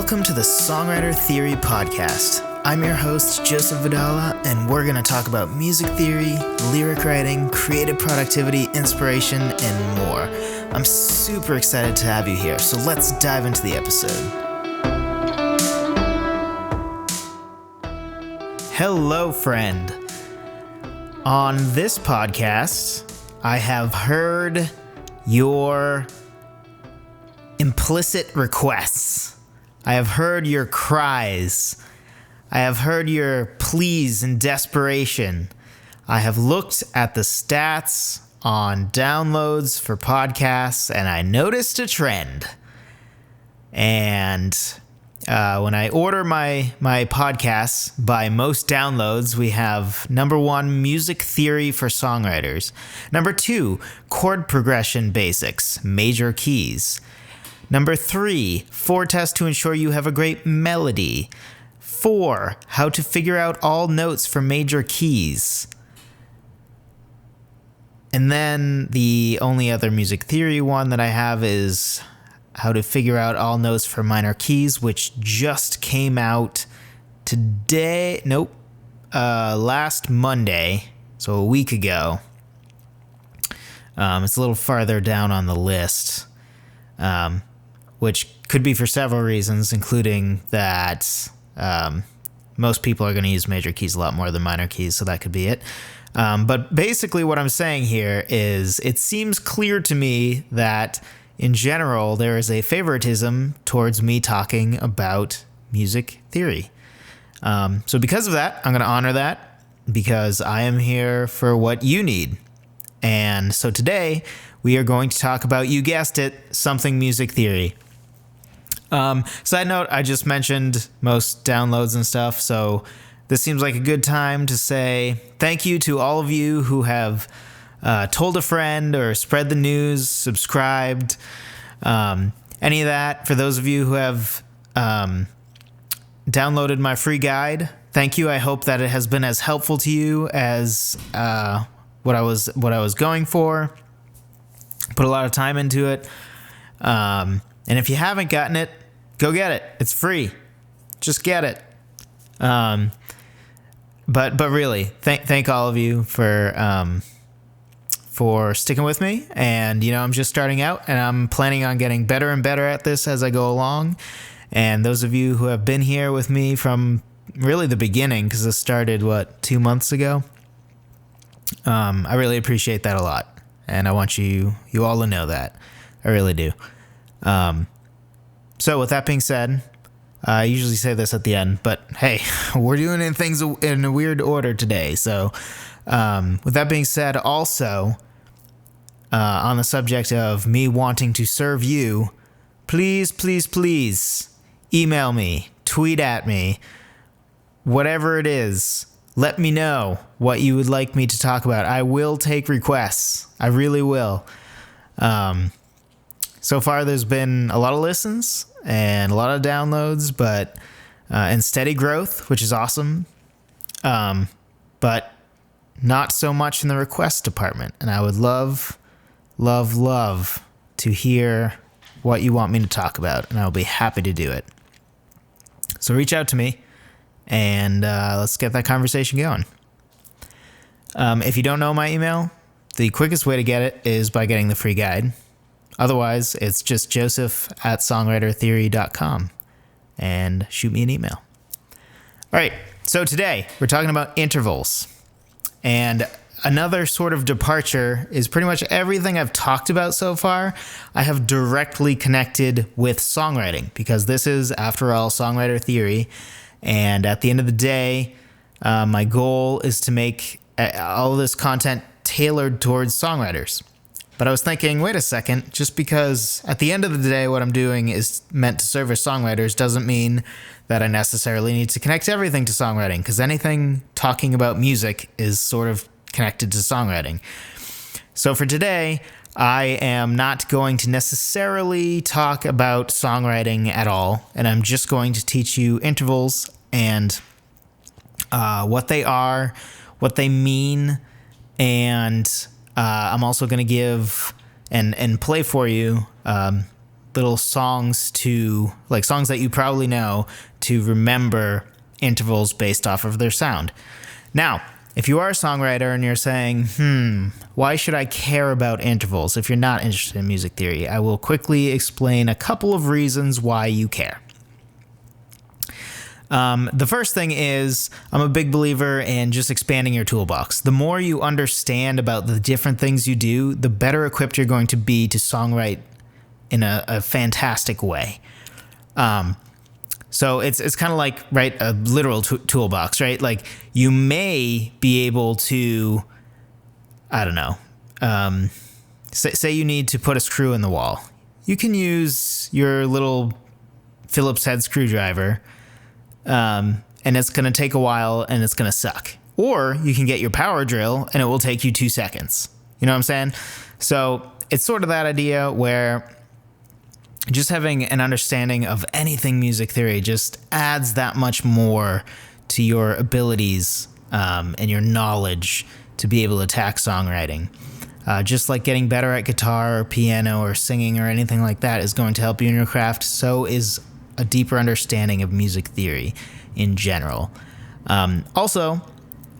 Welcome to the Songwriter Theory Podcast. I'm your host, Joseph Vidala, and we're going to talk about music theory, lyric writing, creative productivity, inspiration, and more. I'm super excited to have you here, so let's dive into the episode. Hello, friend. On this podcast, I have heard your implicit requests. I have heard your cries. I have heard your pleas and desperation. I have looked at the stats on downloads for podcasts, and I noticed a trend. And when I order my podcasts by most downloads, we have number 1, music theory for songwriters. Number 2, chord progression basics, major keys. Number 3, 4 tests to ensure you have a great melody. 4, how to figure out all notes for major keys. And then the only other music theory one that I have is how to figure out all notes for minor keys, which just came out today. Last Monday, so a week ago. It's a little farther down on the list. Which could be for several reasons, including that most people are going to use major keys a lot more than minor keys, so that could be it. But basically what I'm saying here is it seems clear to me that in general there is a favoritism towards me talking about music theory. So because of that, I'm going to honor that because I am here for what you need. And so today we are going to talk about, you guessed it, something music theory. Side note, I just mentioned most downloads and stuff, so this seems like a good time to say thank you to all of you who have told a friend or spread the news, subscribed, any of that. For those of you who have downloaded my free guide, thank you. I hope that it has been as helpful to you as what I was going for. Put a lot of time into it. And if you haven't gotten it, go get it. It's free. Just get it. But really, thank all of you for sticking with me. And, I'm just starting out and I'm planning on getting better and better at this as I go along. And those of you who have been here with me from really the beginning, because this started, 2 months ago? I really appreciate that a lot. And I want you all to know that. I really do. So with that being said, I usually say this at the end, but hey, we're doing things in a weird order today. So with that being said, also on the subject of me wanting to serve you, please, please, please email me, tweet at me, whatever it is. Let me know what you would like me to talk about. I will take requests. I really will. So far, there's been a lot of listens and a lot of downloads, but and steady growth, which is awesome. But not so much in the request department. And I would love, love, love to hear what you want me to talk about, and I'll be happy to do it. So reach out to me. And let's get that conversation going. If you don't know my email, the quickest way to get it is by getting the free guide. Otherwise, it's just joseph@songwritertheory.com and shoot me an email. All right, so today we're talking about intervals. And another sort of departure is pretty much everything I've talked about so far, I have directly connected with songwriting because this is, after all, songwriter theory. And at the end of the day, my goal is to make all of this content tailored towards songwriters. But I was thinking, wait a second, just because at the end of the day what I'm doing is meant to service songwriters doesn't mean that I necessarily need to connect everything to songwriting, because anything talking about music is sort of connected to songwriting. So for today, I am not going to necessarily talk about songwriting at all, and I'm just going to teach you intervals and what they are, what they mean, and I'm also going to give and play for you little songs songs that you probably know, to remember intervals based off of their sound. Now, if you are a songwriter and you're saying, why should I care about intervals if you're not interested in music theory? I will quickly explain a couple of reasons why you care. The first thing is, I'm a big believer in just expanding your toolbox. The more you understand about the different things you do, the better equipped you're going to be to songwrite in a fantastic way. So it's kind of like, right, a literal toolbox, right? Like, you may be able to, I don't know, say you need to put a screw in the wall. You can use your little Phillips head screwdriver, and it's going to take a while and it's going to suck. Or you can get your power drill and it will take you 2 seconds. You know what I'm saying? So it's sort of that idea where just having an understanding of anything music theory just adds that much more to your abilities and your knowledge to be able to attack songwriting. Just like getting better at guitar or piano or singing or anything like that is going to help you in your craft, so is a deeper understanding of music theory in general. Also,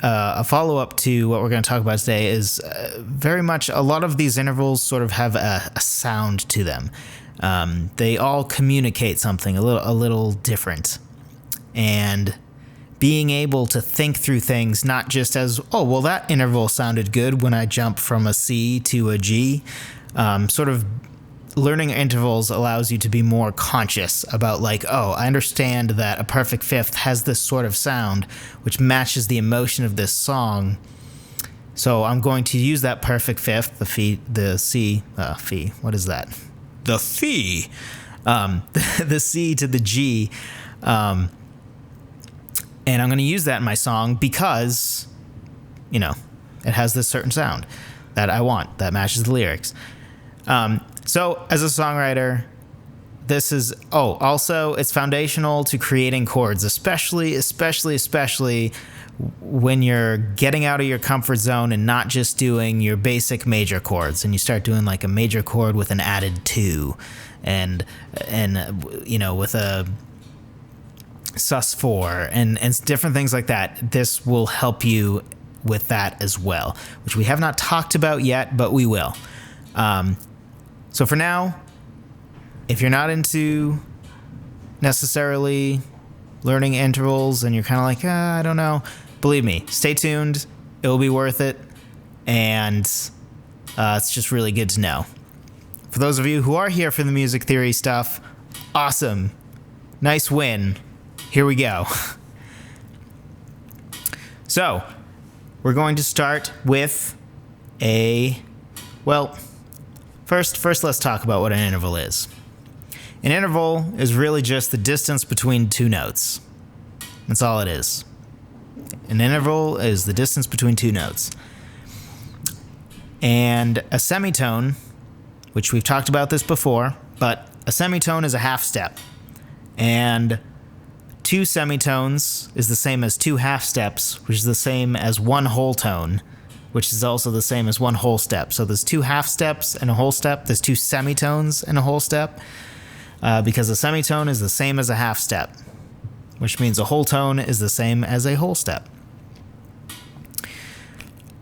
a follow-up to what we're going to talk about today is very much a lot of these intervals sort of have a sound to them. They all communicate something a little different. And being able to think through things not just as, oh, well, that interval sounded good when I jump from a C to a G, sort of learning intervals allows you to be more conscious about, like, oh, I understand that a perfect fifth has this sort of sound which matches the emotion of this song. So I'm going to use that perfect fifth, the C, what is that? The fee, the C to the G, and I'm going to use that in my song because, it has this certain sound that I want that matches the lyrics. So as a songwriter, this is, also it's foundational to creating chords, especially when you're getting out of your comfort zone and not just doing your basic major chords, and you start doing like a major chord with an added 2 and with a sus4 and different things like that. This will help you with that as well, which we have not talked about yet, but we will. So for now, if you're not into necessarily learning intervals and you're kind of like, I don't know, believe me, stay tuned. It will be worth it. And it's just really good to know. For those of you who are here for the music theory stuff, awesome. Nice win. Here we go. So, we're going to start with First, let's talk about what an interval is. An interval is really just the distance between two notes. That's all it is. An interval is the distance between two notes. And a semitone, which we've talked about this before, but a semitone is a half step. And 2 semitones is the same as 2 half steps, which is the same as 1 whole tone, which is also the same as 1 whole step. So there's 2 half steps and a whole step. There's 2 semitones and a whole step, because a semitone is the same as a half step, which means a whole tone is the same as a whole step.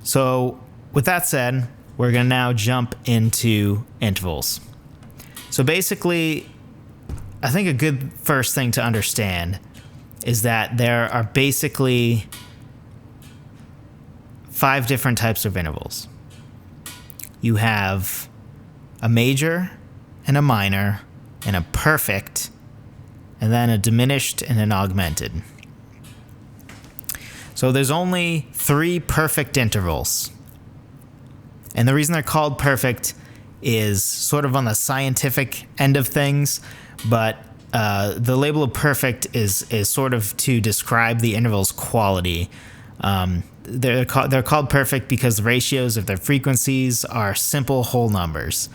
So with that said, we're going to now jump into intervals. So basically, I think a good first thing to understand is that there are basically 5 different types of intervals. You have a major and a minor and a perfect, and then a diminished and an augmented. So there's only 3 perfect intervals. And the reason they're called perfect is sort of on the scientific end of things, but the label of perfect is sort of to describe the interval's quality. They're called perfect because the ratios of their frequencies are simple whole numbers.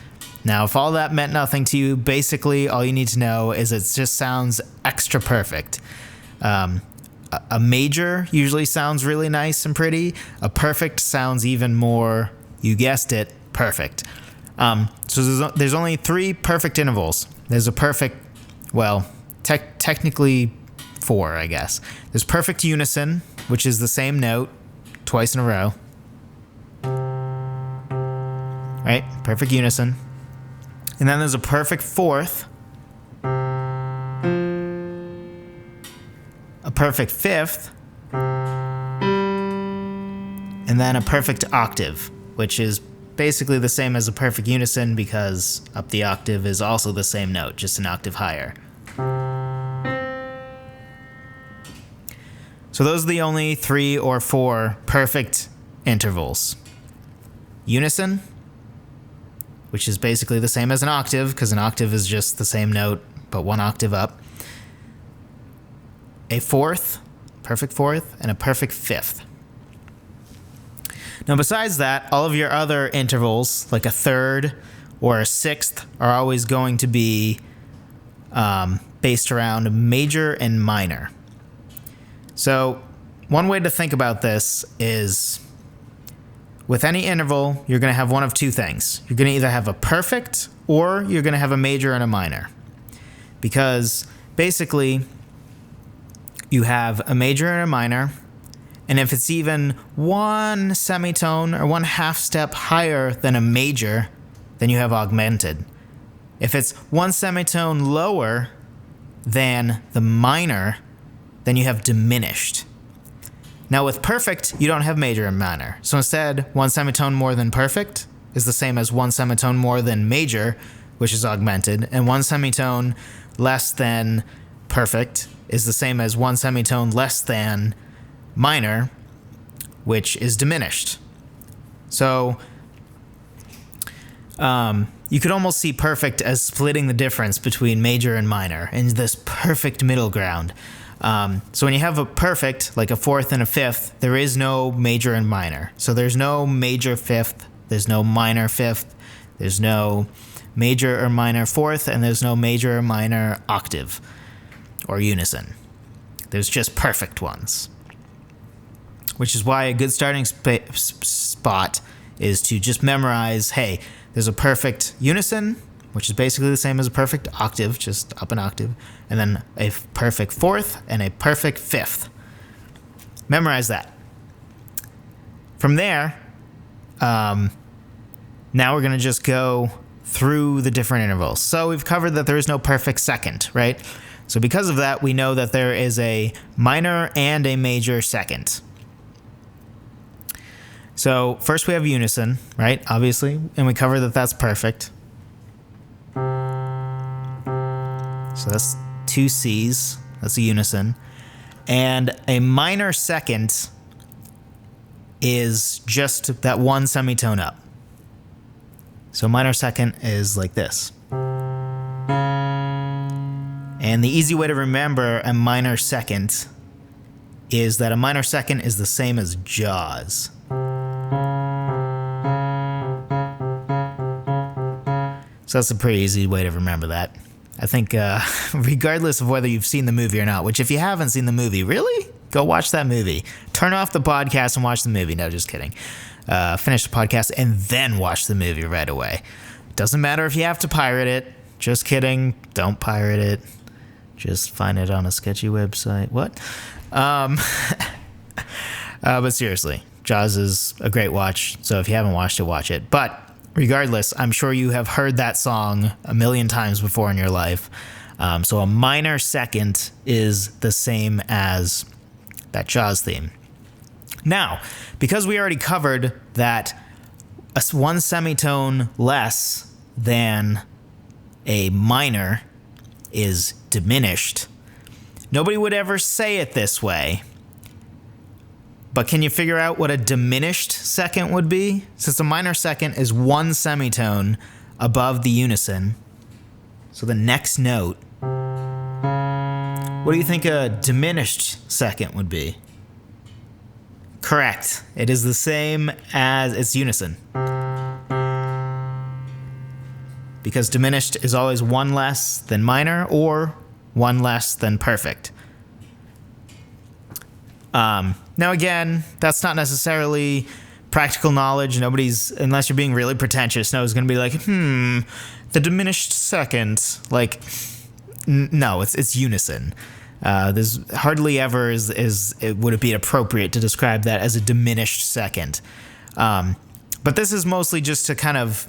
Now, if all that meant nothing to you, basically all you need to know is it just sounds extra perfect. A major usually sounds really nice and pretty. A perfect sounds even more, you guessed it, perfect. So there's only 3 perfect intervals. there's a perfect, well, technically 4, I guess. There's perfect unison, which is the same note twice in a row. Right? Perfect unison. And then there's a perfect fourth, a perfect fifth, and then a perfect octave, which is basically the same as a perfect unison because up the octave is also the same note, just an octave higher. So those are the only 3 or 4 perfect intervals. Unison, which is basically the same as an octave because an octave is just the same note but 1 octave up. A fourth, perfect fourth, and a perfect fifth. Now, besides that, all of your other intervals, like a third or a sixth, are always going to be based around major and minor. So, one way to think about this is with any interval, you're going to have one of 2 things. You're going to either have a perfect or you're going to have a major and a minor. Because basically, you have a major and a minor. And if it's even 1 semitone or 1 half step higher than a major, then you have augmented. If it's 1 semitone lower than the minor, then you have diminished. Now with perfect, you don't have major and minor. So instead, 1 semitone more than perfect is the same as 1 semitone more than major, which is augmented, and 1 semitone less than perfect is the same as 1 semitone less than minor, which is diminished. So you could almost see perfect as splitting the difference between major and minor in this perfect middle ground. So when you have a perfect, like a fourth and a fifth, there is no major and minor. So there's no major fifth, there's no minor fifth, there's no major or minor fourth, and there's no major or minor octave or unison. There's just perfect ones. Which is why a good starting spot is to just memorize, hey, there's a perfect unison, which is basically the same as a perfect octave, just up an octave, and then a perfect fourth and a perfect fifth. Memorize that. From there, now we're going to just go through the different intervals. So we've covered that there is no perfect second, right? So because of that, we know that there is a minor and a major second. So first we have unison, right? Obviously, and we cover that that's perfect. So that's 2 C's. That's a unison. And a minor second is just that 1 semitone up. So minor second is like this. And the easy way to remember a minor second is that a minor second is the same as Jaws. So that's a pretty easy way to remember that. I think regardless of whether you've seen the movie or not, which if you haven't seen the movie, really? Go watch that movie. Turn off the podcast and watch the movie. No, just kidding. Finish the podcast and then watch the movie right away. Doesn't matter if you have to pirate it. Just kidding. Don't pirate it. Just find it on a sketchy website. What? But seriously, Jaws is a great watch. So if you haven't watched it, watch it. But regardless, I'm sure you have heard that song a million times before in your life. So a minor second is the same as that Jaws theme. Now, because we already covered that a 1 semitone less than a minor is diminished, nobody would ever say it this way. But can you figure out what a diminished second would be? Since a minor second is 1 semitone above the unison, so the next note, what do you think a diminished second would be? Correct. It is the same as its unison. Because diminished is always 1 less than minor or 1 less than perfect. Now again, that's not necessarily practical knowledge. Nobody's, unless you're being really pretentious, no one's going to be like, the diminished second. Like, no, it's unison. There's hardly ever would it be appropriate to describe that as a diminished second. But this is mostly just to kind of,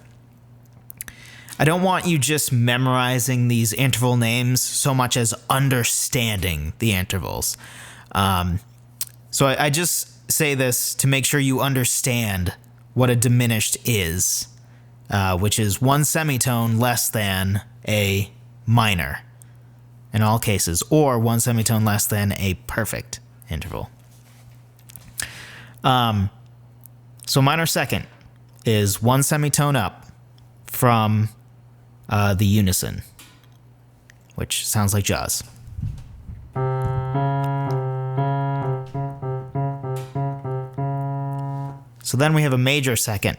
I don't want you just memorizing these interval names so much as understanding the intervals. So I just say this to make sure you understand what a diminished is, which is one semitone less than a minor in all cases, or one semitone less than a perfect interval. So minor second is one semitone up from the unison, which sounds like Jaws. So then we have a major second.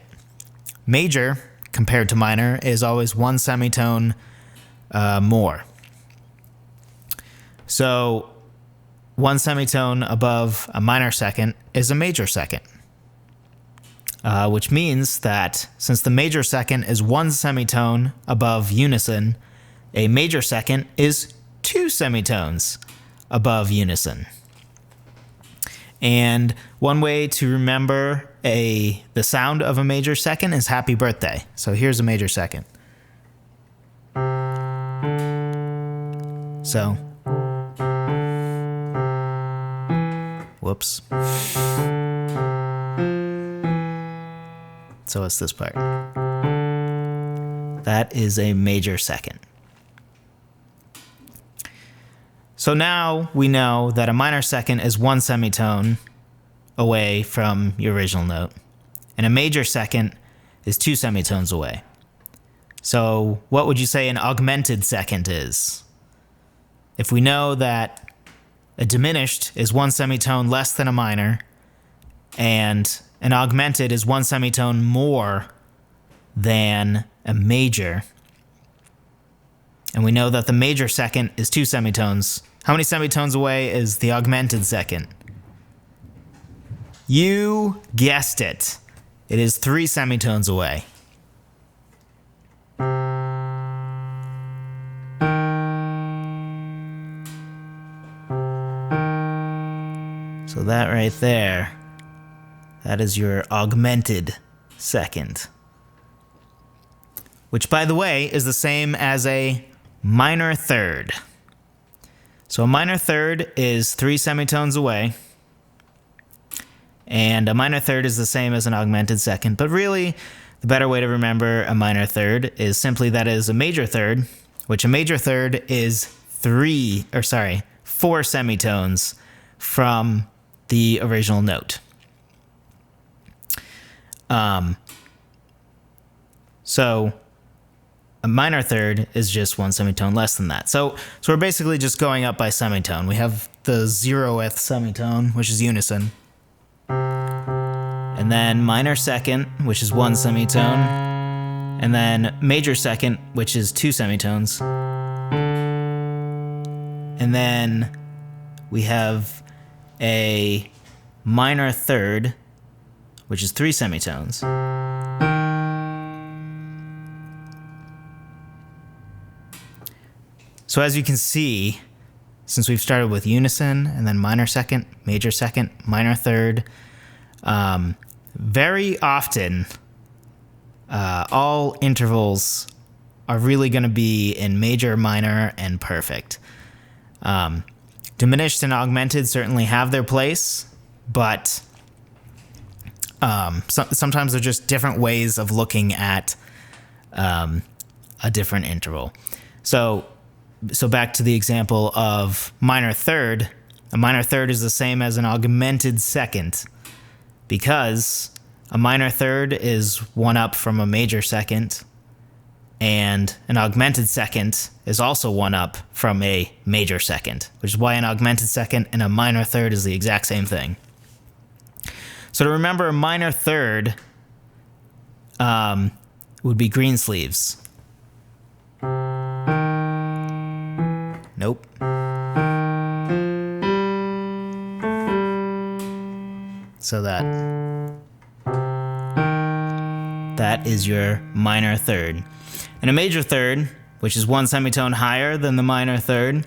Major, compared to minor, is always one semitone more. So one semitone above a minor second is a major second, which means that since the major second is one semitone above unison, a major second is two semitones above unison. And one way to remember the sound of a major second is happy birthday. So here's a major second. So, whoops. So it's this part. That is a major second. So now we know that a minor second is one semitone away from your original note, and a major second is two semitones away. So what would you say an augmented second is? If we know that a diminished is one semitone less than a minor, and an augmented is one semitone more than a major, and we know that the major second is two semitones, how many semitones away is the augmented second? You guessed it. It is three semitones away. So that right there, that is your augmented second. Which, by the way, is the same as a minor third. So a minor third is three semitones away, and a minor third is the same as an augmented second. But really, the better way to remember a minor third is simply that it is a major third, which a major third is four semitones from the original note. So a minor third is just one semitone less than that. So we're basically just going up by semitone. We have the 0th semitone, which is unison. And then minor second, which is one semitone. And then major second, which is two semitones. And then we have a minor third, which is three semitones. So as you can see, since we've started with unison and then minor second, minor third, very often all intervals are really going to be in major, minor, and perfect. Diminished and augmented certainly have their place, but sometimes they're just different ways of looking at a different interval. So back to the example of minor third. A minor third is the same as an augmented second because a minor third is one up from a major second, and an augmented second is also one up from a major second, which is why an augmented second and a minor third is the exact same thing. So to remember a minor third would be green sleeves. Nope. So that. that is your minor third. And a major third, which is one semitone higher than the minor third,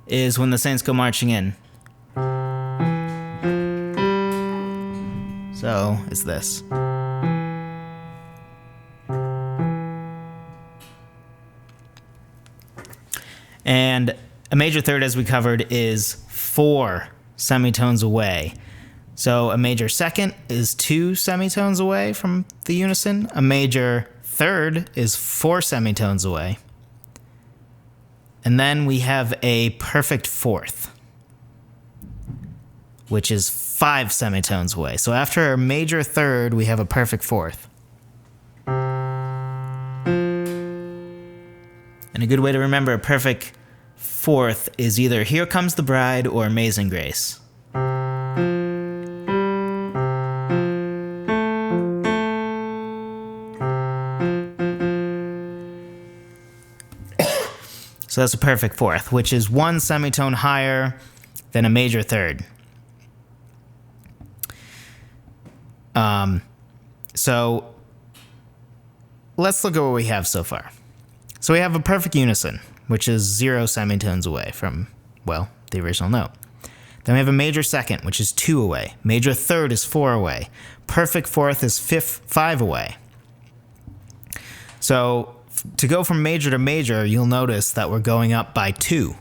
is when the Saints go marching in. So it's this. And a major third, as we covered, is 4 semitones away. So a major second is 2 semitones away from the unison. A major third is 4 semitones away. And then we have a perfect fourth, which is 5 semitones away. So after a major third, we have a perfect fourth. And a good way to remember a perfect fourth is either Here Comes the Bride or Amazing Grace. So that's a perfect fourth, which is 1 semitone higher than a major third. So let's look at what we have so far. So we have a perfect unison, which is 0 semitones away from, well, the original note. Then we have a major second, which is 2 away. Major third is 4 away. Perfect fourth is 5 away. So to go from major to major, you'll notice that we're going up by 2.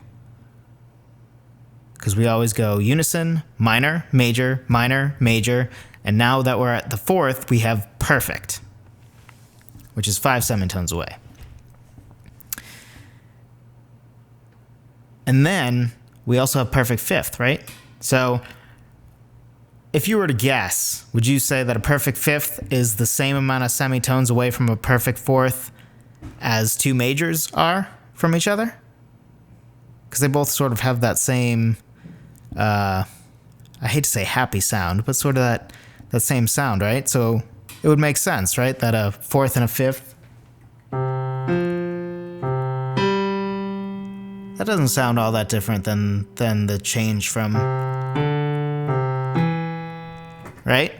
Because we always go unison, minor, major, and now that we're at the fourth, we have perfect, which is 5 semitones away. And then we also have perfect fifth, right? So if you were to guess, would you say that a perfect fifth is the same amount of semitones away from a perfect fourth as 2 majors are from each other? Because they both sort of have that same, I hate to say happy sound, but sort of that same sound, right? So it would make sense, right? That a fourth and a fifth. That doesn't sound all that different than the change from, right?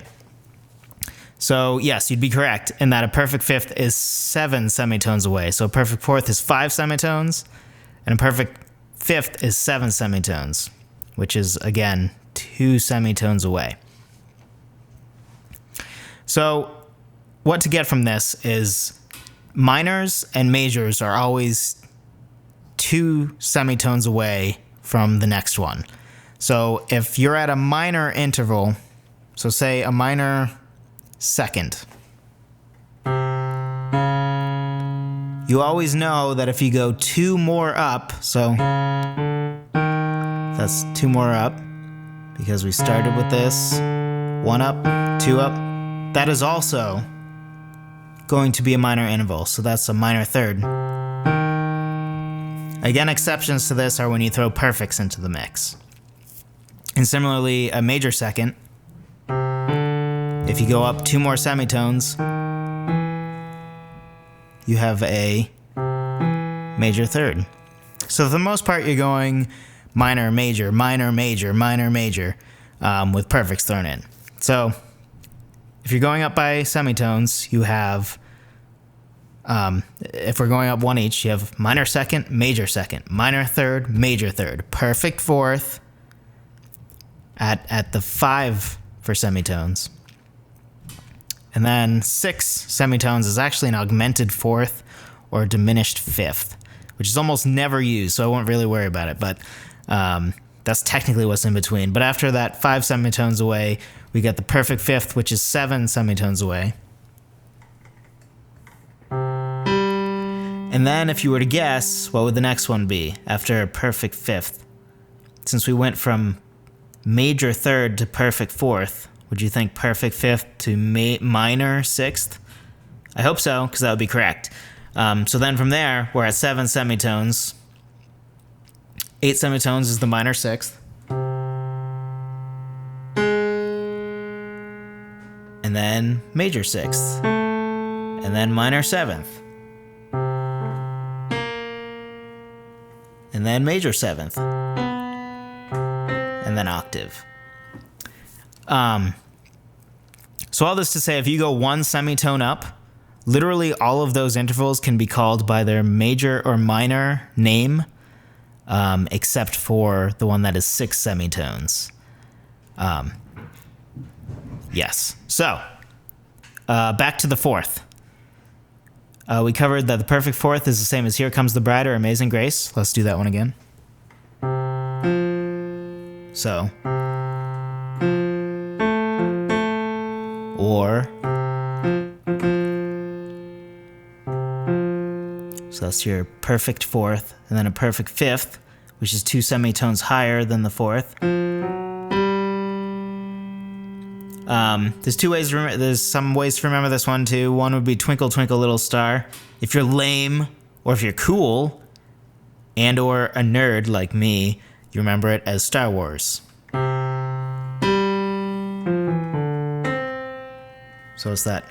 So yes, you'd be correct in that a perfect fifth is 7 semitones away. So a perfect fourth is 5 semitones, and a perfect fifth is 7 semitones, which is, again, 2 semitones away. So what to get from this is minors and majors are always 2 semitones away from the next one. So if you're at a minor interval, so say a minor second, you always know that if you go 2 more up, so that's 2 more up, because we started with this, 1 up, 2 up, that is also going to be a minor interval, so that's a minor third. Again, exceptions to this are when you throw perfects into the mix. And similarly, a major second, if you go up 2 more semitones, you have a major third. So for the most part, you're going minor, major, minor, major, minor, major, with perfects thrown in. So if you're going up by semitones, you have, if we're going up 1 each, you have minor second, minor third, major third, perfect fourth at the 5 for semitones. And then 6 semitones is actually an augmented fourth or a diminished fifth, which is almost never used, so I won't really worry about it, but that's technically what's in between. But after that 5 semitones away, we get the perfect fifth, which is 7 semitones away. And then if you were to guess, what would the next one be after a perfect fifth? Since we went from major third to perfect fourth, would you think perfect fifth to minor sixth? I hope so, because that would be correct. So then from there, we're at 7 semitones. 8 semitones is the minor sixth. And then major sixth. And then minor seventh. And then major seventh. And then octave. So all this to say, if you go 1 semitone up literally all of those intervals can be called by their major or minor name, except for the one that is 6 semitones. Yes. So, back to the fourth. We covered that the perfect fourth is the same as Here Comes the Bride or Amazing Grace. Let's do that one again. So, so that's your perfect fourth, and then a perfect fifth, which is 2 semitones higher than the fourth. There's some ways to remember this one too. One would be Twinkle, Twinkle, Little Star. If you're lame, or if you're cool, and or a nerd like me, you remember it as Star Wars. So it's that.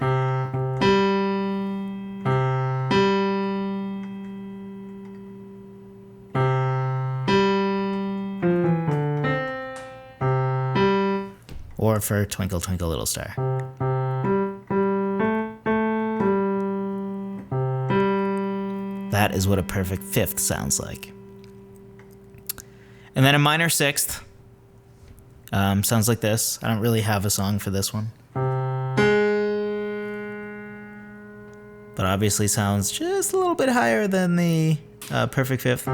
Or for Twinkle, Twinkle, Little Star. That is what a perfect fifth sounds like. And then a minor sixth sounds like this. I don't really have a song for this one. But obviously sounds just a little bit higher than the perfect fifth.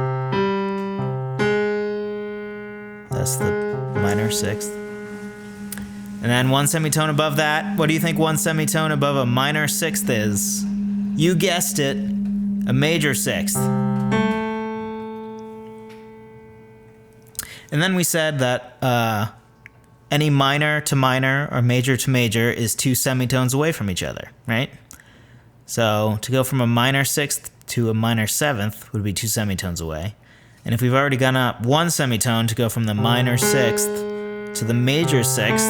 That's the minor sixth. And then 1 semitone above that. What do you think 1 semitone above a minor sixth is? You guessed it, a major sixth. And then we said that any minor to minor or major to major is 2 semitones away from each other, right? So to go from a minor sixth to a minor seventh would be 2 semitones away. And if we've already gone up 1 semitone to go from the minor sixth to the major sixth,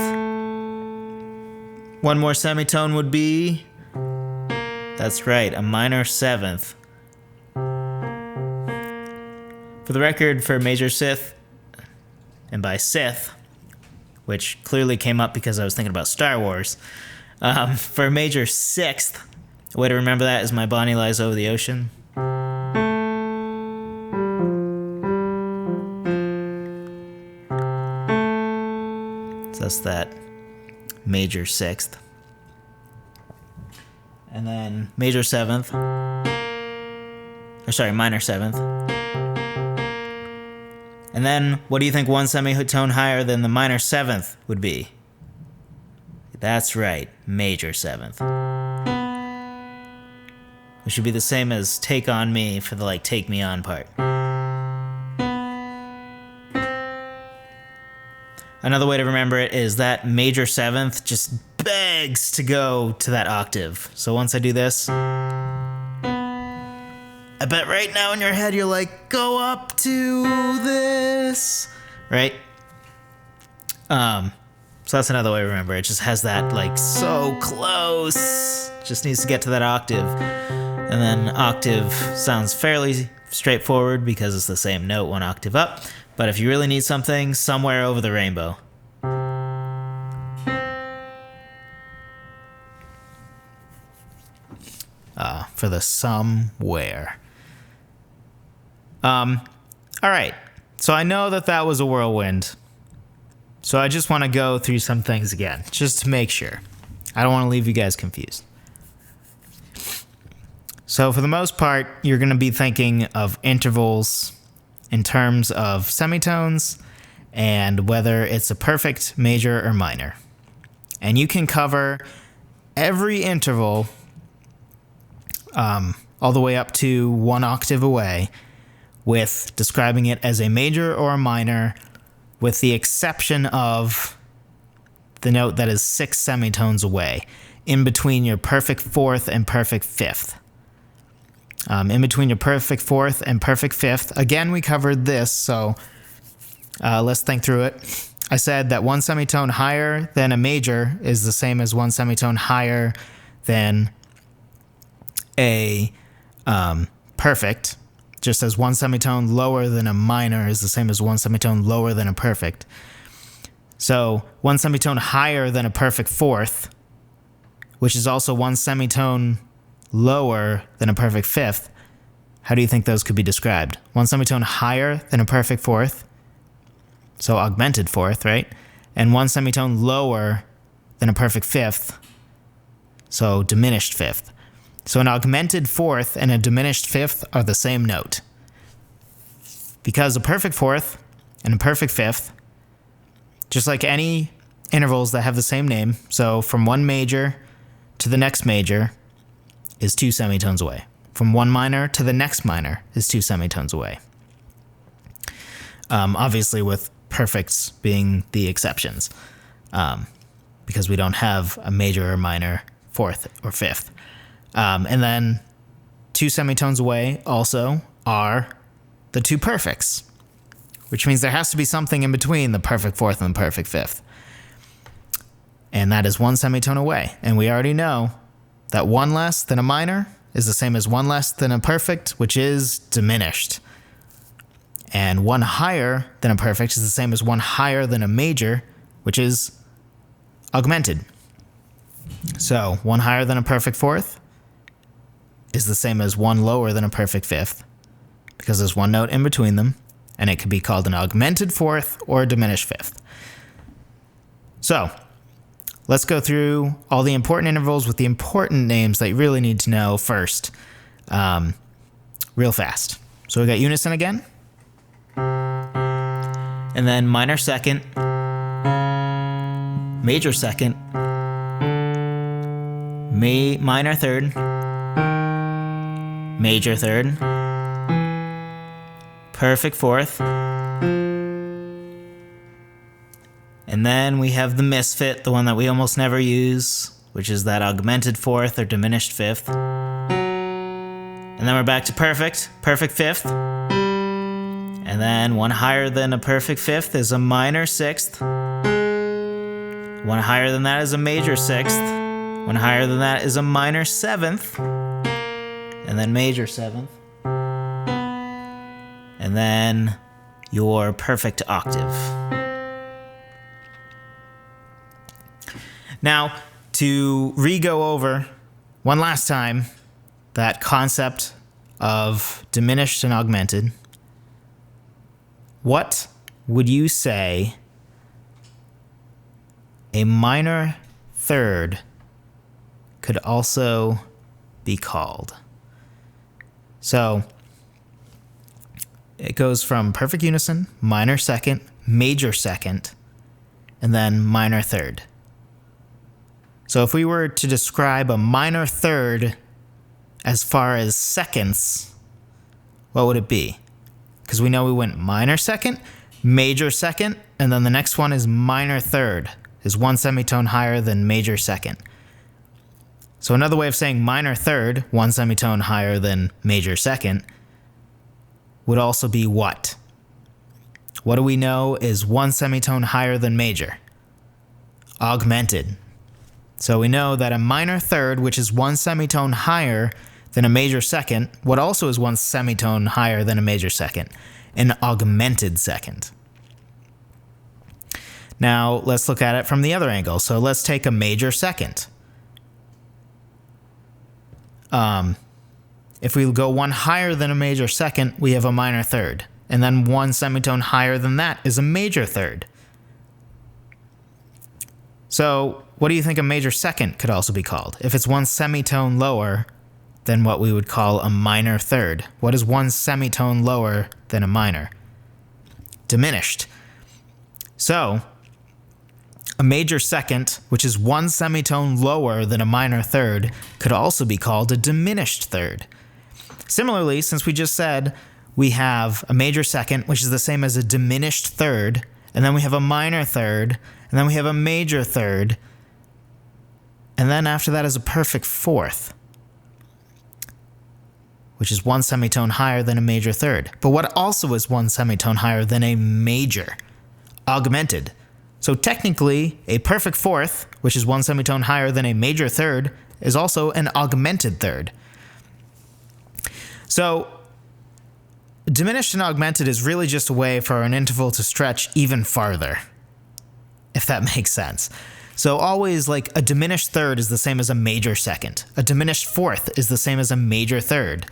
1 more semitone would be, that's right, a minor seventh. For the record, for major sixth, and by Sith, which clearly came up because I was thinking about Star Wars, for major sixth, a way to remember that is My Bonnie Lies Over the Ocean. So that's that major sixth. And then major seventh. Minor seventh. And then, what do you think 1 semitone higher than the minor seventh would be? That's right, major seventh. Which should be the same as Take On Me for the, Take Me On part. Another way to remember it is that major seventh just begs to go to that octave. So once I do this, I bet right now in your head you're like, go up to this, right? So that's another way to remember it. It just has that so close. Just needs to get to that octave. And then octave sounds fairly straightforward because it's the same note 1 octave up. But if you really need something, Somewhere Over the Rainbow. For the somewhere. All right. So I know that was a whirlwind. So I just want to go through some things again, just to make sure. I don't want to leave you guys confused. So for the most part, you're going to be thinking of intervals in terms of semitones and whether it's a perfect, major, or minor. And you can cover every interval all the way up to 1 octave away with describing it as a major or a minor, with the exception of the note that is 6 semitones away, in between your perfect fourth and perfect fifth. In between your perfect fourth and perfect fifth, again, we covered this, so let's think through it. I said that 1 semitone higher than a major is the same as 1 semitone higher than a perfect, just as 1 semitone lower than a minor is the same as 1 semitone lower than a perfect. So 1 semitone higher than a perfect fourth, which is also 1 semitone lower than a perfect fifth, how do you think those could be described? One semitone higher than a perfect fourth, so augmented fourth, right? And one semitone lower than a perfect fifth, so diminished fifth. So an augmented fourth and a diminished fifth are the same note. Because a perfect fourth and a perfect fifth, just like any intervals that have the same name, so from one major to the next major is 2 semitones away. From one minor to the next minor is 2 semitones away. Obviously with perfects being the exceptions, because we don't have a major or minor fourth or fifth. And then 2 semitones away also are the 2 perfects, which means there has to be something in between the perfect fourth and the perfect fifth. And that is 1 semitone away. And we already know that 1 less than a minor is the same as 1 less than a perfect, which is diminished. And 1 higher than a perfect is the same as 1 higher than a major, which is augmented. So 1 higher than a perfect fourth is the same as 1 lower than a perfect fifth, because there's 1 note in between them, and it could be called an augmented fourth or a diminished fifth. So let's go through all the important intervals with the important names that you really need to know first, real fast. So we got unison again, and then minor second, major second, minor third, major third, perfect fourth, and then we have the misfit, the one that we almost never use, which is that augmented fourth or diminished fifth. And then we're back to perfect fifth. And then 1 higher than a perfect fifth is a minor sixth. 1 higher than that is a major sixth. 1 higher than that is a minor seventh. And then major seventh. And then your perfect octave. Now, to re-go over one last time that concept of diminished and augmented, what would you say a minor third could also be called? So it goes from perfect unison, minor second, major second, and then minor third. So if we were to describe a minor third as far as seconds, what would it be? Because we know we went minor second, major second, and then the next one is minor third, is 1 semitone higher than major second. So another way of saying minor third, 1 semitone higher than major second, would also be what? What do we know is 1 semitone higher than major? Augmented. So we know that a minor third, which is 1 semitone higher than a major second, what also is 1 semitone higher than a major second? An augmented second. Now let's look at it from the other angle. So let's take a major second. If we go 1 higher than a major second, we have a minor third. And then 1 semitone higher than that is a major third. So what do you think a major second could also be called? If it's 1 semitone lower than what we would call a minor third. What is 1 semitone lower than a minor? Diminished. So a major second, which is 1 semitone lower than a minor third, could also be called a diminished third. Similarly, since we just said we have a major second, which is the same as a diminished third, and then we have a minor third, and then we have a major third, and then after that is a perfect fourth, which is 1 semitone higher than a major third. But what also is 1 semitone higher than a major? Augmented. So technically, a perfect fourth, which is 1 semitone higher than a major third, is also an augmented third. So diminished and augmented is really just a way for an interval to stretch even farther, if that makes sense. So always like a diminished third is the same as a major second. A diminished fourth is the same as a major third.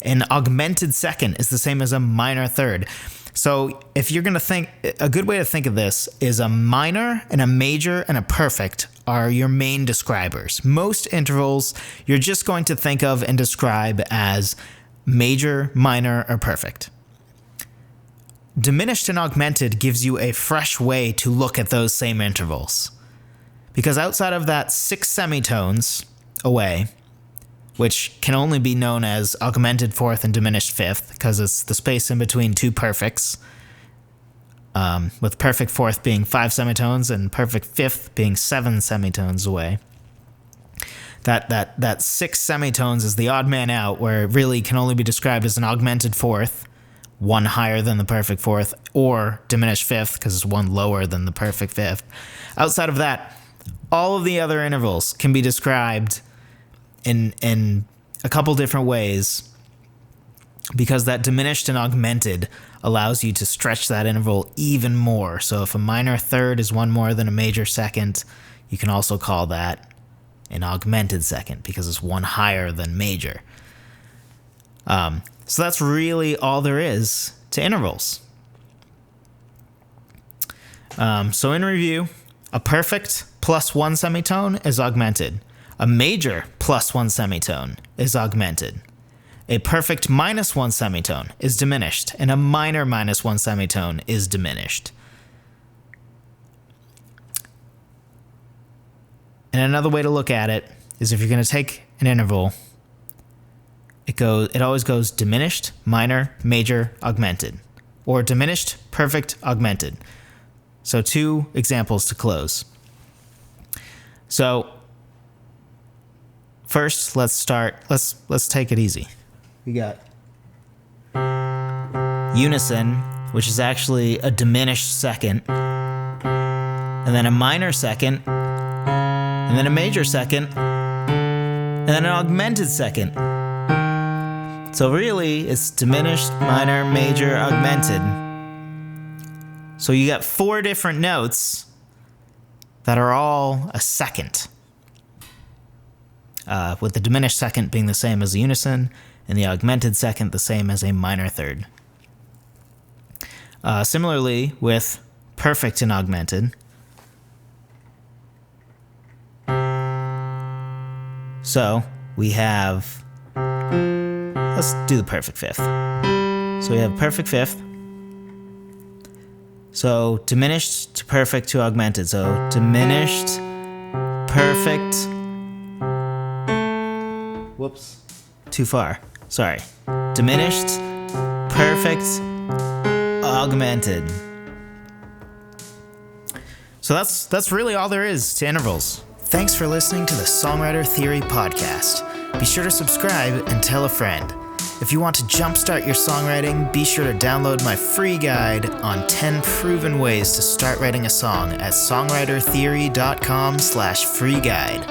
An augmented second is the same as a minor third. So if you're going to think, a good way to think of this is a minor and a major and a perfect are your main describers. Most intervals you're just going to think of and describe as major, minor, or perfect. Diminished and augmented gives you a fresh way to look at those same intervals. Because outside of that 6 semitones away, which can only be known as augmented fourth and diminished fifth, because it's the space in between two perfects, with perfect fourth being 5 semitones and perfect fifth being 7 semitones away. That 6 semitones is the odd man out, where it really can only be described as an augmented fourth, one higher than the perfect fourth, or diminished fifth, because it's one lower than the perfect fifth. Outside of that, all of the other intervals can be described in a couple different ways, because that diminished and augmented allows you to stretch that interval even more. So if a minor third is one more than a major second, you can also call that an augmented second because it's one higher than major. So that's really all there is to intervals. So in review, a perfect plus 1 semitone is augmented. A major plus 1 semitone is augmented. A perfect minus 1 semitone is diminished, and a minor minus 1 semitone is diminished. And another way to look at it is if you're going to take an interval, it always goes diminished, minor, major, augmented, or diminished, perfect, augmented. So 2 examples to close. So first, let's take it easy. We got unison, which is actually a diminished second, and then a minor second, and then a major second, and then an augmented second. So really, it's diminished, minor, major, augmented. So you got 4 different notes that are all a second, with the diminished second being the same as a unison, and the augmented second the same as a minor third. Similarly, with perfect and augmented, so we have, let's do the perfect fifth. So we have perfect fifth. So diminished to perfect to augmented. So diminished, perfect, whoops, too far. Sorry. Diminished, perfect, augmented. So that's really all there is to intervals. Thanks for listening to the Songwriter Theory podcast. Be sure to subscribe and tell a friend. If you want to jumpstart your songwriting, be sure to download my free guide on 10 proven ways to start writing a song at songwritertheory.com/free guide.